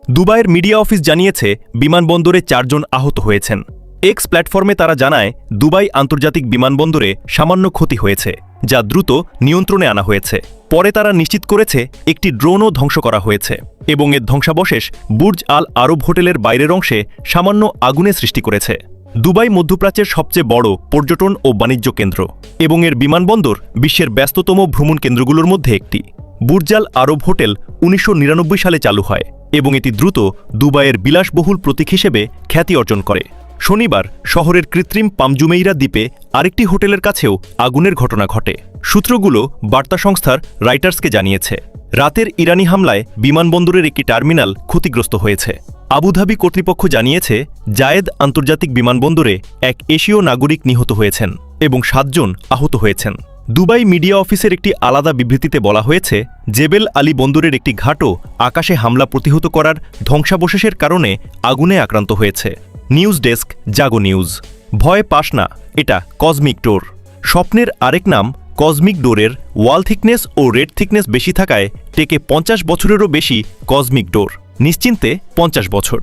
দুবাইয়ের media office জানিয়েছে বিমানবন্দরে 4 জন আহত হয়েছেন। এক্স প্ল্যাটফর্মে তারা জানায় দুবাই আন্তর্জাতিক বিমানবন্দরে সামান্য ক্ষতি হয়েছে, যা দ্রুত নিয়ন্ত্রণে আনা হয়েছে। পরে তারা নিশ্চিত করেছে একটি ড্রোনও ধ্বংস করা হয়েছে এবং এর ধ্বংসাবশেষ বুর্জ আল আরব হোটেলের বাইরের অংশে সামান্য আগুনের সৃষ্টি করেছে। দুবাই মধ্যপ্রাচ্যের সবচেয়ে বড় পর্যটন ও বাণিজ্য কেন্দ্র এবং এর বিমানবন্দর বিশ্বের ব্যস্ততম ভ্রমণ কেন্দ্রগুলোর মধ্যে একটি। বুর্জ আল আরব হোটেল 1999 সালে চালু হয় এবং এটি দ্রুত দুবাইয়ের বিলাসবহুল প্রতীক হিসেবে খ্যাতি অর্জন করে। শনিবার শহরের কৃত্রিম পামজুমেইরা দ্বীপে আরেকটি হোটেলের কাছেও আগুনের ঘটনা ঘটে। সূত্রগুলো বার্তা সংস্থার রাইটার্সকে জানিয়েছে, রাতের ইরানি হামলায় বিমানবন্দরের একটি টার্মিনাল ক্ষতিগ্রস্ত হয়েছে। আবুধাবি কর্তৃপক্ষ জানিয়েছে জায়েদ আন্তর্জাতিক বিমানবন্দরে এক এশীয় নাগরিক নিহত হয়েছেন এবং 7 জন আহত হয়েছেন। দুবাই মিডিয়া অফিসের একটি আলাদা বিবৃতিতে বলা হয়েছে, জেবেল আলী বন্দরের একটি ঘাটও আকাশে হামলা প্রতিহত করার ধ্বংসাবশেষের কারণে আগুনে আক্রান্ত হয়েছে। নিউজ ডেস্ক, জাগো নিউজ। ভয় পাস না, এটা কসমিক ডোর। স্বপ্নের আরেক নাম কসমিক ডোরের ওয়াল থিকনেস ও রেড থিকনেস বেশি থাকায় টেকে 50 বছরেরও বেশি কসমিক ডোর। নিশ্চিন্তে 50 বছর।